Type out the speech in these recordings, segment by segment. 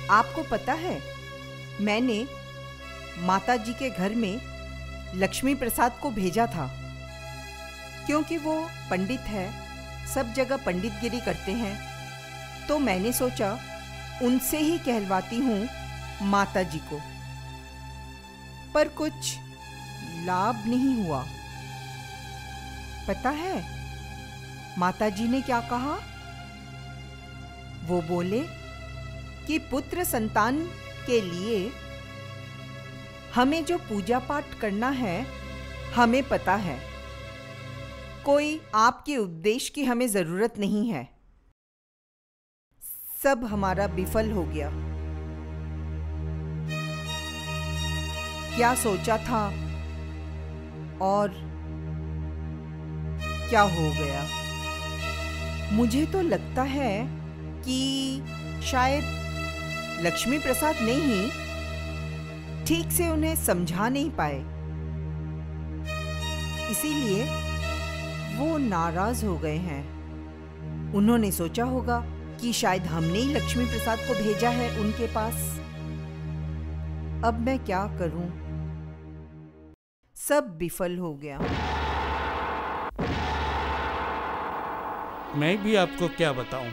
आपको पता है, मैंने माता जी के घर में लक्ष्मी प्रसाद को भेजा था, क्योंकि वो पंडित है, सब जगह पंडितगिरी करते हैं। तो मैंने सोचा उनसे ही कहलवाती हूँ माता जी को, पर कुछ लाभ नहीं हुआ। पता है माता जी ने क्या कहा? वो बोले कि पुत्र संतान के लिए हमें जो पूजा पाठ करना है हमें पता है, कोई आपके उपदेश की हमें जरूरत नहीं है। सब हमारा विफल हो गया। क्या सोचा था और क्या हो गया। मुझे तो लगता है कि शायद लक्ष्मी प्रसाद ने ही ठीक से उन्हें समझा नहीं पाए, इसीलिए वो नाराज हो गए हैं। उन्होंने सोचा होगा कि शायद हमने ही लक्ष्मी प्रसाद को भेजा है उनके पास। अब मैं क्या करूं? सब विफल हो गया। मैं भी आपको क्या बताऊं,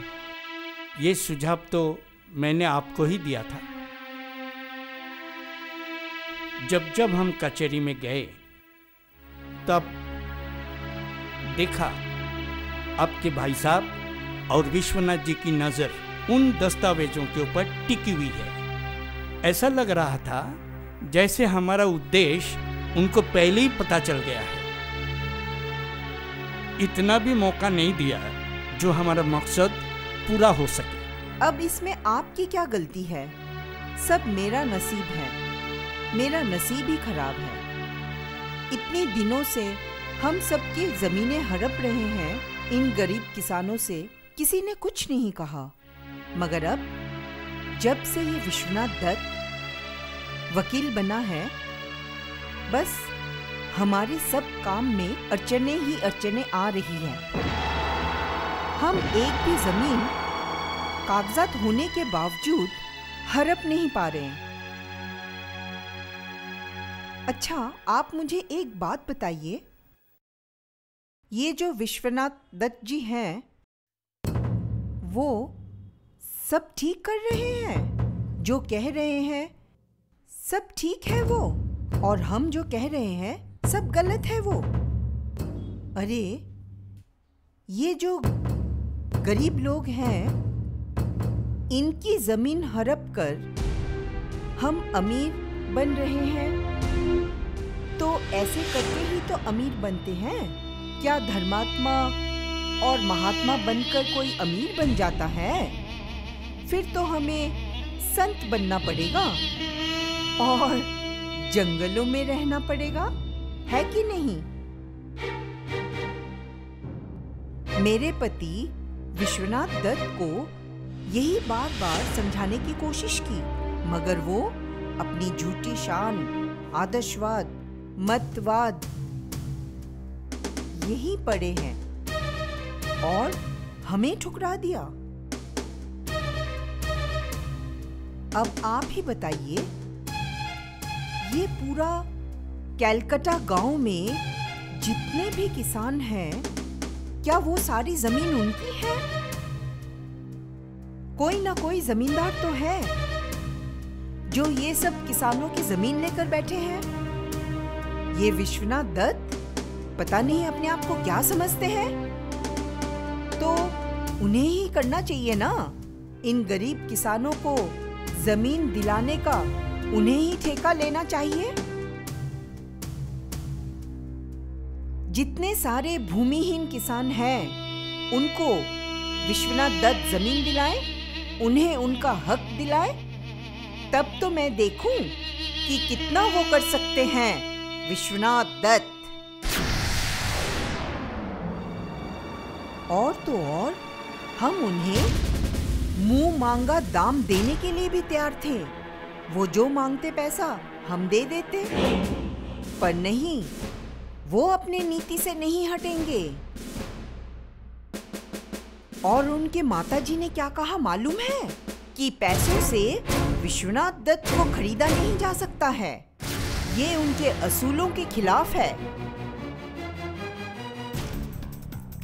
ये सुझाव तो मैंने आपको ही दिया था। जब जब हम कचहरी में गए तब देखा आपके भाई साहब और विश्वनाथ जी की नजर उन दस्तावेजों के ऊपर टिकी हुई है। ऐसा लग रहा था जैसे हमारा उद्देश्य उनको पहले ही पता चल गया है। इतना भी मौका नहीं दिया जो हमारा मकसद पूरा हो सके। अब इसमें आपकी क्या गलती है? सब मेरा नसीब है, मेरा नसीब ही खराब है। इतने दिनों से हम सबकी जमीनें हड़प रहे हैं, इन गरीब किसानों से किसी ने कुछ नहीं कहा। मगर अब जब से ये विश्वनाथ दत्त वकील बना है, बस हमारे सब काम में अड़चने ही अड़चने आ रही हैं। हम एक भी जमीन कागजात होने के बावजूद हड़प नहीं पा रहे हैं। अच्छा, आप मुझे एक बात बताइए, ये जो विश्वनाथ दत्त जी हैं, वो सब ठीक कर रहे हैं? जो कह रहे हैं सब ठीक है वो, और हम जो कह रहे हैं सब गलत है वो। अरे, ये जो गरीब लोग हैं, इनकी जमीन हड़प कर हम अमीर बन रहे हैं। तो ऐसे करके ही तो अमीर बनते हैं। क्या धर्मात्मा और महात्मा बनकर कोई अमीर बन जाता है? फिर तो हमें संत बनना पड़ेगा और जंगलों में रहना पड़ेगा, है कि नहीं? मेरे पति विश्वनाथ दत्त को यही बार बार समझाने की कोशिश की, मगर वो अपनी झूठी शान, आदर्शवाद, मतवाद यही पड़े हैं और हमें ठुकरा दिया। अब आप ही बताइए, ये पूरा कैलकाटा गांव में जितने भी किसान हैं, क्या वो सारी जमीन उनकी है? कोई ना कोई जमींदार तो है जो ये सब किसानों की जमीन लेकर बैठे हैं। ये विश्वनाथ दत्त पता नहीं अपने आप को क्या समझते हैं। तो उन्हें ही करना चाहिए ना, इन गरीब किसानों को जमीन दिलाने का उन्हें ही ठेका लेना चाहिए। जितने सारे भूमिहीन किसान हैं, उनको विश्वनाथ दत्त जमीन दिलाए, उन्हें उनका हक दिलाए, तब तो मैं देखूं कि कितना वो कर सकते हैं विश्वनाथ दत्त। और तो और हम उन्हें मुंह मांगा दाम देने के लिए भी तैयार थे। वो जो मांगते पैसा हम दे देते, पर नहीं, वो अपनी नीति से नहीं हटेंगे। और उनके माताजी ने क्या कहा मालूम है? कि पैसों से विश्वनाथ दत्त को खरीदा नहीं जा सकता है। ये उनके असूलों के खिलाफ है।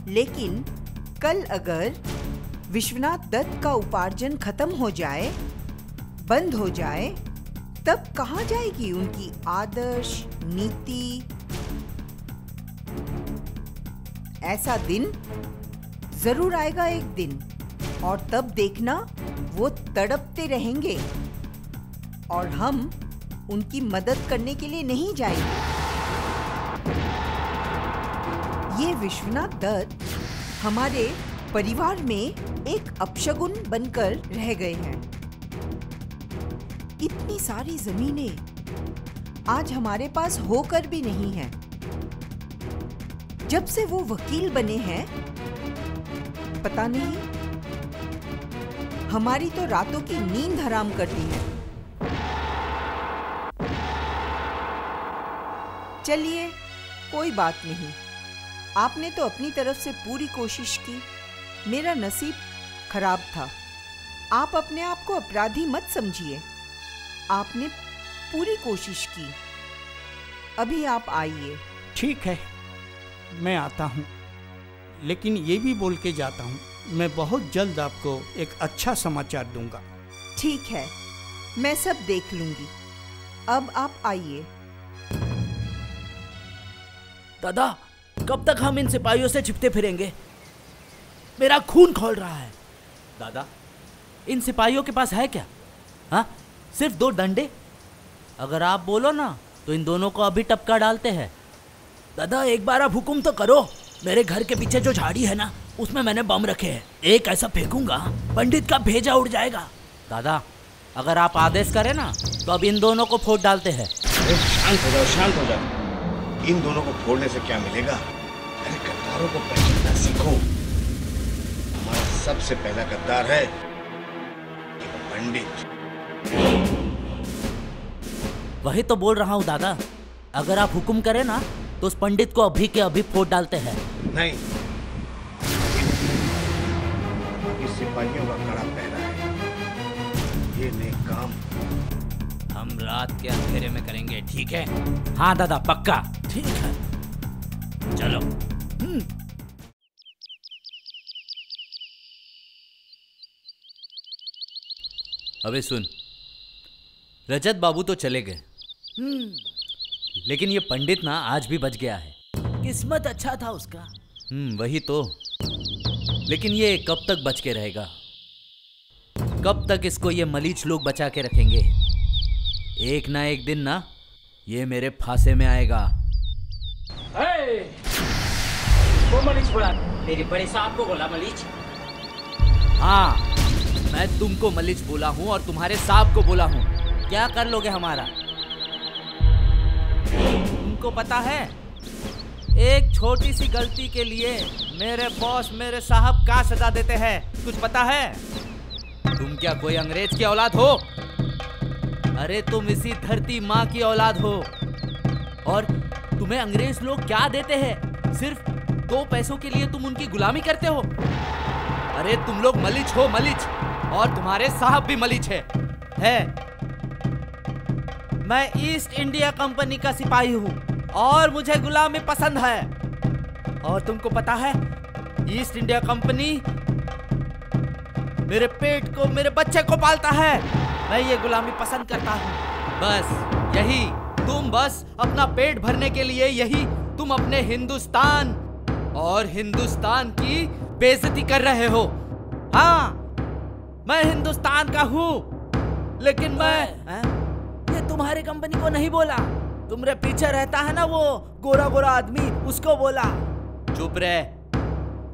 लेकिन कल अगर विश्वनाथ दत्त का उपार्जन खत्म हो जाए, बंद हो जाए, तब कहाँ जाएगी उनकी आदर्श नीति? ऐसा दिन जरूर आएगा एक दिन, और तब देखना वो तड़पते रहेंगे और हम उनकी मदद करने के लिए नहीं जाएंगे। ये विश्वनाथ दत्त हमारे परिवार में एक अपशगुन बनकर रह गए हैं। इतनी सारी जमीनें आज हमारे पास होकर भी नहीं है। जब से वो वकील बने हैं, पता नहीं, हमारी तो रातों की नींद हराम कर दी है। चलिए, कोई बात नहीं। आपने तो अपनी तरफ से पूरी कोशिश की। मेरा नसीब खराब था। आप अपने आप को अपराधी मत समझिए। आपने पूरी कोशिश की। अभी आप आइए। ठीक है, मैं आता हूँ, लेकिन ये भी बोल के जाता हूँ, मैं बहुत जल्द आपको एक अच्छा समाचार दूंगा। ठीक है, मैं सब देख लूंगी। अब आप आइए। दादा, कब तक हम इन सिपाहियों से छिपते फिरेंगे? मेरा खून खौल रहा है। दादा, इन सिपाहियों के पास है क्या? हाँ, सिर्फ 2 डंडे? अगर आप बोलो ना तो इन दोनों को अभी टपका डालते हैं। दादा, एक बार आप हुक्म तो करो। मेरे घर के पीछे जो झाड़ी है ना, उसमें मैंने बम रखे हैं। एक ऐसा फेंकूंगा, पंडित का भेजा उड़ जाएगा। दादा, अगर आप आदेश करें ना तो अब इन दोनों को फोड़ डालते हैं। शांत हो जाओ, शांत हो जाओ। इन दोनों को फोड़ने से क्या मिलेगा? अरे गद्दारों को पहचानना सीखो। हमारा सबसे पहला गद्दार है पंडित। वही तो बोल रहा हूँ दादा, अगर आप हुक्म करें ना तो उस पंडित को अभी के अभी फोड़ डालते हैं। नहीं, इस सिपाहियों का कड़ा पहरा है। ये नेक काम हम रात के अंधेरे में करेंगे, ठीक है? हाँ दादा, पक्का। ठीक है, चलो। अबे सुन, रजत बाबू तो चले गए, लेकिन ये पंडित ना आज भी बच गया है। किस्मत अच्छा था उसका। वही तो। लेकिन ये कब तक बच के रहेगा? कब तक इसको ये मलीच लोग बचा के रखेंगे? एक ना एक दिन ना ये मेरे फांसे में आएगा। वो मलीच बोला, मेरे बड़े साहब को बोला मलीच। हाँ, मैं तुमको मलीच बोला हूँ और तुम्हारे साहब को बोला हूँ। क्या कर लोगे हमारा? तुमको पता है, एक छोटी सी गलती के लिए मेरे बॉस मेरे साहब का सजा देते हैं। कुछ पता है? तुम क्या कोई अंग्रेज की औलाद हो? अरे तुम इसी धरती माँ की औलाद हो, और तुम्हें अंग्रेज लोग क्या देते हैं? सिर्फ 2 पैसों के लिए तुम उनकी गुलामी करते हो। अरे तुम लोग मलिच हो, मलिच, और तुम्हारे साहब भी मलिच है। मैं ईस्ट इंडिया कंपनी का सिपाही हूँ और मुझे गुलामी पसंद है। और तुमको पता है, ईस्ट इंडिया कंपनी मेरे पेट को, मेरे बच्चे को पालता है। मैं ये गुलामी पसंद करता हूँ। बस यही, तुम बस अपना पेट भरने के लिए यही तुम अपने हिंदुस्तान और हिंदुस्तान की बेइज्जती कर रहे हो। हाँ, मैं हिंदुस्तान का हूँ, लेकिन ये तुम्हारी कंपनी को नहीं बोला। तुम्हारे पीछे रहता है ना वो गोरा गोरा आदमी, उसको बोला। चुप रहे,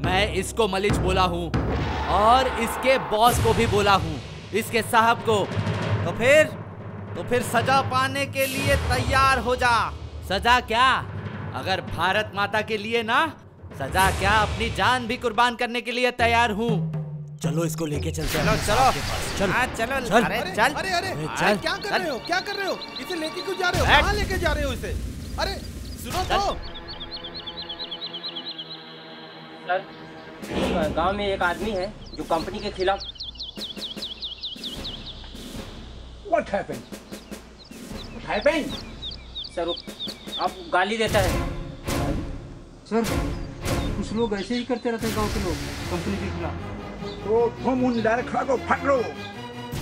मैं इसको मलिच बोला हूँ और इसके बॉस को भी बोला हूँ, इसके साहब को। तो फिर सजा पाने के लिए तैयार हो जा। सजा क्या? अगर भारत माता के लिए ना सजा क्या, अपनी जान भी कुर्बान करने के लिए तैयार हूँ। चलो इसको लेके चलते हैं। चलो चलो चलो चल। अरे चल। अरे अरे चल। क्या कर रहे हो, क्या कर रहे हो? इसे लेके क्यों जा रहे हो? बैठ। कहाँ लेके जा रहे हो इसे? अरे सुनो तो। सर, गांव में एक आदमी है जो कंपनी के खिलाफ। What happened? What happened? Sir, आप गाली देता है। सर कुछ लोग ऐसे ही करते रहते हैं, गांव के लोग कंपनी के खिलाफ। तो तुम उन लड़का को पकड़ो,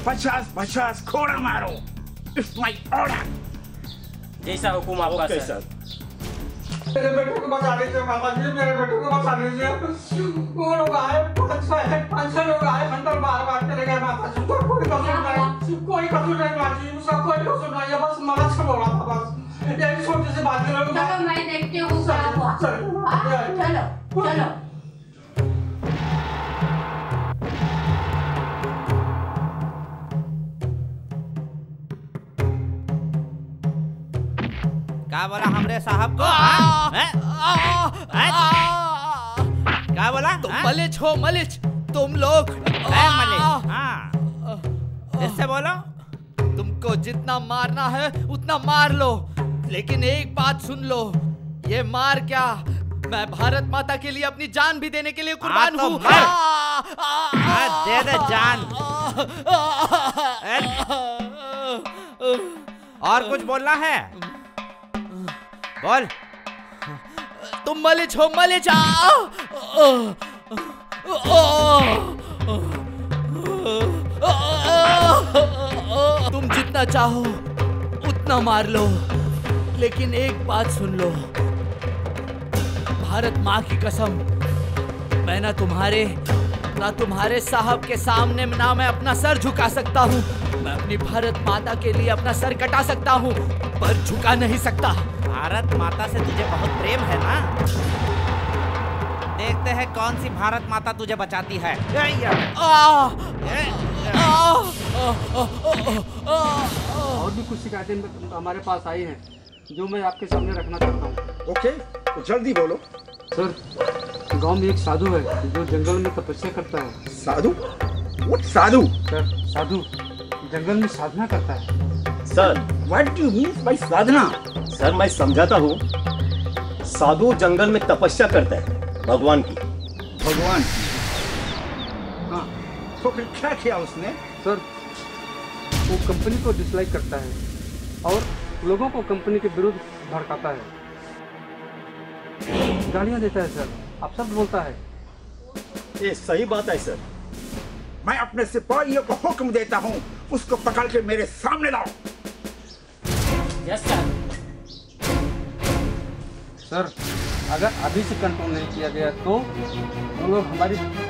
50-50 कोड़ा मारो। It's my order. जैसा हुकुम आपका Okay, सर। मेरे बेटे को बचा लीजिए बाबा जी, मेरे बेटे को बचा लीजिए। वो लोग आए 500 लोग आए, अंदर बाहर चले गए माता जी। कोई कसूर नहीं, कोई कसूर नहीं माता जी, उसका कोई कसूर नहीं है, बस मदद से बोला था बस। यही छोटी सी बात है। चलो मैं देखती हूँ क्या हुआ। चलो चलो। क्या बोला हमरे साहब को? क्या बोला? तुम मलिच हो, मलिच तुम लोग। फिर से बोलो। तुमको जितना मारना है उतना मार लो, लेकिन एक बात सुन लो, ये मार क्या, मैं भारत माता के लिए अपनी जान भी देने के लिए कुर्बान तो हूँ। दे दे जान। और कुछ बोलना है? बोल। तुम मलिच हो, मलिच। तुम जितना चाहो उतना मार लो, लेकिन एक बात सुन लो, भारत माँ की कसम, मैं ना तुम्हारे साहब के सामने ना मैं अपना सर झुका सकता हूँ। मैं अपनी भारत माता के लिए अपना सर कटा सकता हूँ, पर झुका नहीं सकता। भारत माता से तुझे बहुत प्रेम है ना? देखते हैं कौन सी भारत माता तुझे बचाती है। और भी कुछ शिकायतें हमारे पास आई हैं जो मैं आपके सामने रखना चाहता हूँ। ओके, तो जल्दी बोलो। सर, गांव में एक साधु है जो जंगल में तपस्या करता है। साधु? What Sadhu? सर, साधु जंगल में साधना करता है। Sir, What do you mean by Sadhana? Sir मैं समझाता हूँ। साधु जंगल में तपस्या करता है भगवान की। भगवान की? हाँ, तो फिर क्या किया उसने? सर, वो कंपनी को डिसलाइक करता है और लोगों को कंपनी के विरुद्ध भड़काता है, गालियाँ देता है सर, आप सब बोलता है। ये सही बात है सर। मैं अपने सिपाहियों को हुक्म देता हूँ, उसको पकड़ के मेरे सामने लाओ। Yes sir. सर, अगर अभी से कंट्रोल नहीं किया गया तो वो लोग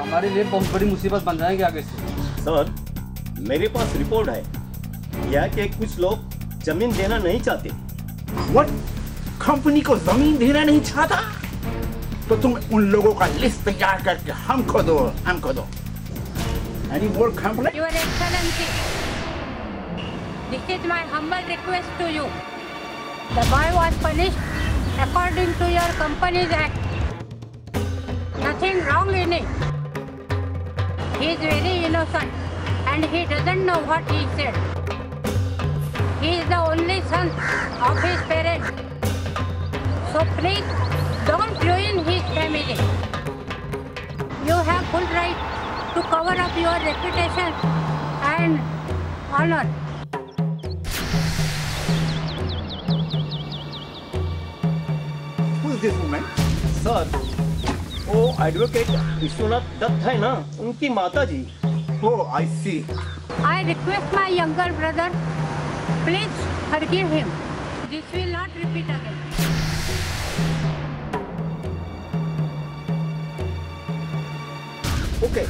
हमारे लिए बहुत बड़ी मुसीबत बन जाएंगे आगे से। सर, मेरे पास रिपोर्ट है यह कि कुछ लोग जमीन देना नहीं चाहते। What? कंपनी को जमीन देना नहीं चाहता? तो तुम उन लोगों का लिस्ट तैयार करके हमको दो। Any more complaint? Your Excellency, this is my humble request to you. The boy was punished according to your company's act. Nothing wrong in it. He is very innocent and he doesn't know what he said. He is the only son of his parents. So please don't ruin his family. You have full right to cover up your reputation and honor. Who is this woman? Sir, वो advocate Vishwanath Dutt है ना, उनकी माता जी। Oh, I see. I request my younger brother, please forgive him. This will not repeat again. Okay.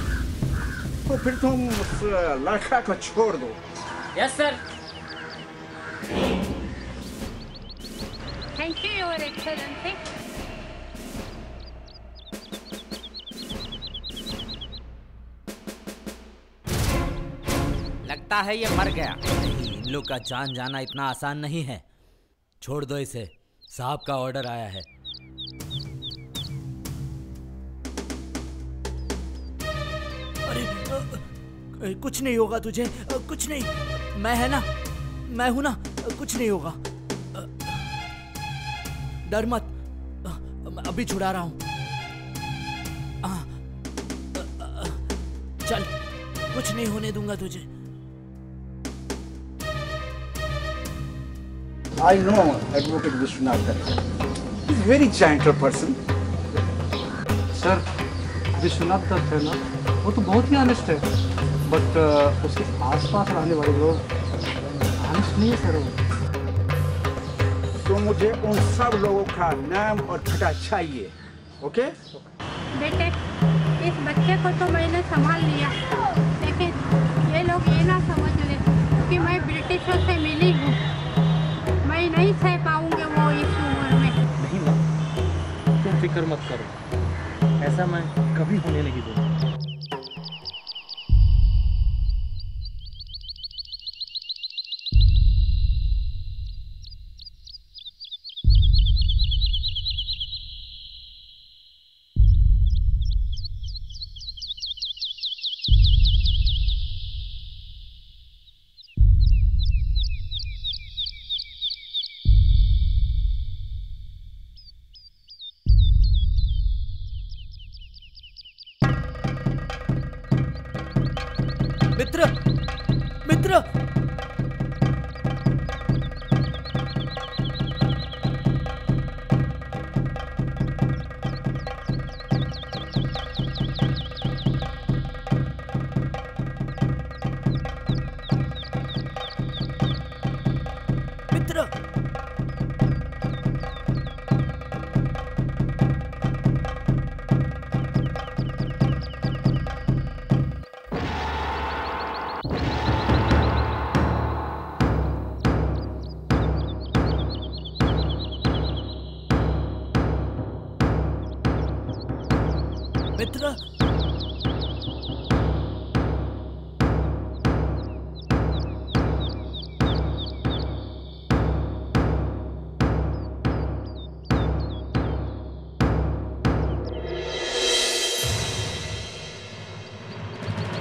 तो फिर तुम उस लड़का को छोड़ दो। Yes sir. Thank you, Your Excellency. लगता है ये मर गया। नहीं, इन लोग का जान जाना इतना आसान नहीं है। छोड़ दो इसे, साहब का ऑर्डर आया है। कुछ नहीं होगा तुझे, कुछ नहीं। मैं है ना, मैं हूं ना, कुछ नहीं होगा। डर मत, अभी छुड़ा रहा हूं। चल, कुछ नहीं होने दूंगा तुझे। I know Advocate Vishwanath Dutt. He's a very gentle person. सर, विश्वनाथ दत्त है ना, वो तो बहुत ही ऑनेस्ट है, बट उसके आसपास रहने वाले लोग ऑनेस्ट नहीं है सर। तो मुझे उन सब लोगों का नाम और पता चाहिए, ओके? बेटे, इस बच्चे को तो मैंने संभाल लिया, लेकिन ये लोग ये ना समझ ले कि मैं ब्रिटिशों से मिली हूँ। मैं नहीं सह पाऊंगे वो इस उम्र में। नहीं माँ, तुम फिक्र मत करो, ऐसा मैं कभी होने नहीं दूंगा। मित्र, मित्र, मित्र, मित्र,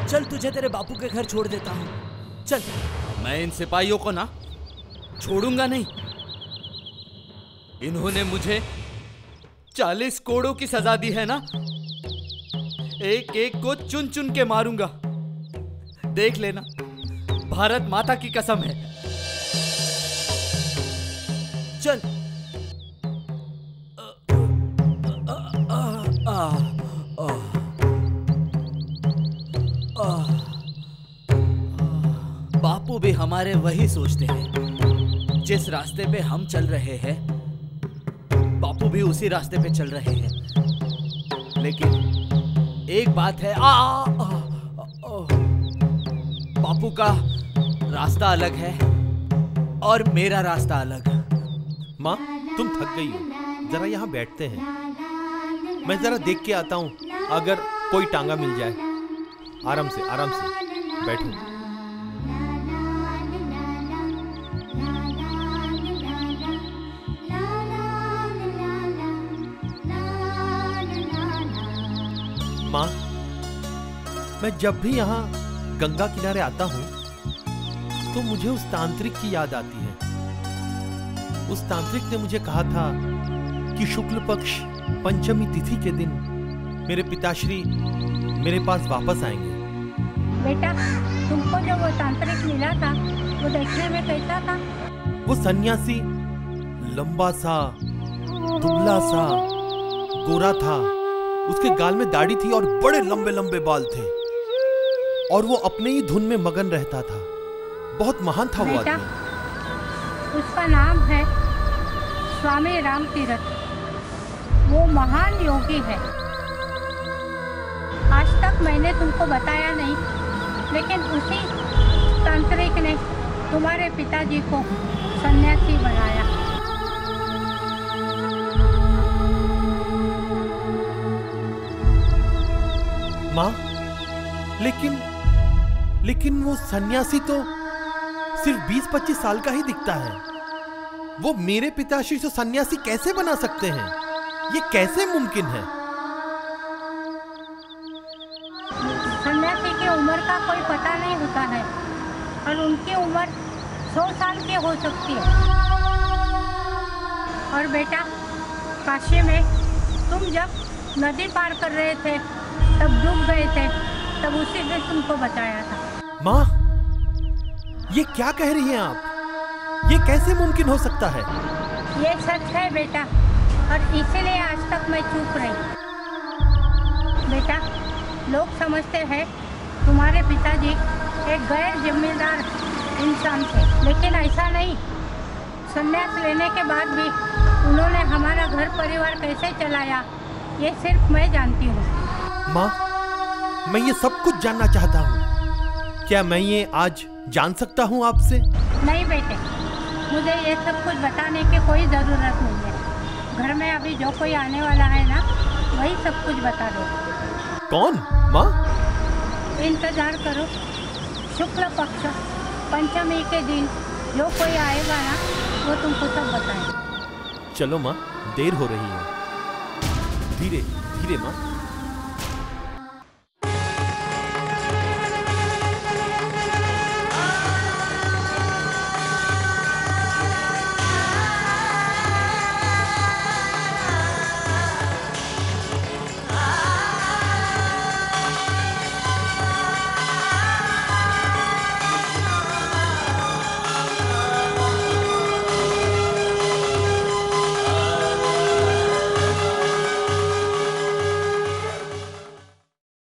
चल तुझे तेरे बापू के घर छोड़ देता हूँ। चल। मैं इन सिपाहियों को ना छोड़ूंगा नहीं। इन्होंने मुझे 40 कोड़ों की सजा दी है ना, एक एक को चुन चुन के मारूंगा। देख लेना, भारत माता की कसम है। चल। बापू भी हमारे वही सोचते हैं। जिस रास्ते पे हम चल रहे हैं, बापू भी उसी रास्ते पे चल रहे हैं। लेकिन एक बात है, बापू का रास्ता अलग है और मेरा रास्ता अलग। माँ, तुम थक गई हो, जरा यहाँ बैठते हैं। मैं जरा देख के आता हूँ, अगर कोई टांगा मिल जाए। आराम से बैठो। माँ, मैं जब भी यहाँ गंगा किनारे आता हूँ तो मुझे उस तांत्रिक की याद आती है। उस तांत्रिक ने मुझे कहा था कि शुक्ल पक्ष पंचमी तिथि के दिन मेरे पिताश्री मेरे पास वापस आएंगे। बेटा, तुमको जो वो तांत्रिक मिला था, वो देखने में कैसा था? वो सन्यासी लंबा सा, दुबला सा, गोरा था। उसके गाल में दाढ़ी थी और बड़े लंबे लंबे बाल थे, और वो अपने ही धुन में मगन रहता था। बहुत महान था वो आदमी। उसका नाम है स्वामी राम तीरथ। वो महान योगी है। आज तक मैंने तुमको बताया नहीं, लेकिन उसी तांत्रिक ने तुम्हारे पिताजी को सन्यासी बनाया। माँ, लेकिन वो सन्यासी तो सिर्फ 20-25 साल का ही दिखता है। वो मेरे पिताश्री से सन्यासी कैसे बना सकते हैं? ये कैसे मुमकिन है? सन्यासी की उम्र का कोई पता नहीं होता है और उनकी उम्र 100 साल की हो सकती है। और बेटा, काशी में तुम जब नदी पार कर रहे थे तब डूब गए थे, तब उसी ने तुमको बचाया था। माँ, ये क्या कह रही हैं आप? ये कैसे मुमकिन हो सकता है? ये सच है बेटा, और इसीलिए आज तक मैं चुप रही। बेटा, लोग समझते हैं तुम्हारे पिताजी एक गैर जिम्मेदार इंसान थे, लेकिन ऐसा नहीं। संन्यास लेने के बाद भी उन्होंने हमारा घर परिवार कैसे चलाया, ये सिर्फ मैं जानती हूँ। माँ, मैं ये सब कुछ जानना चाहता हूँ। क्या मैं ये आज जान सकता हूँ आपसे? नहीं बेटे, मुझे ये सब कुछ बताने की कोई ज़रूरत नहीं है। घर में अभी जो कोई आने वाला है ना, वही सब कुछ बता दो। कौन माँ? इंतजार करो, शुक्ल पक्ष पंचमी के दिन जो कोई आएगा ना, वो तुमको सब बताएगा। चलो माँ, देर हो रही है। धीरे धीरे माँ।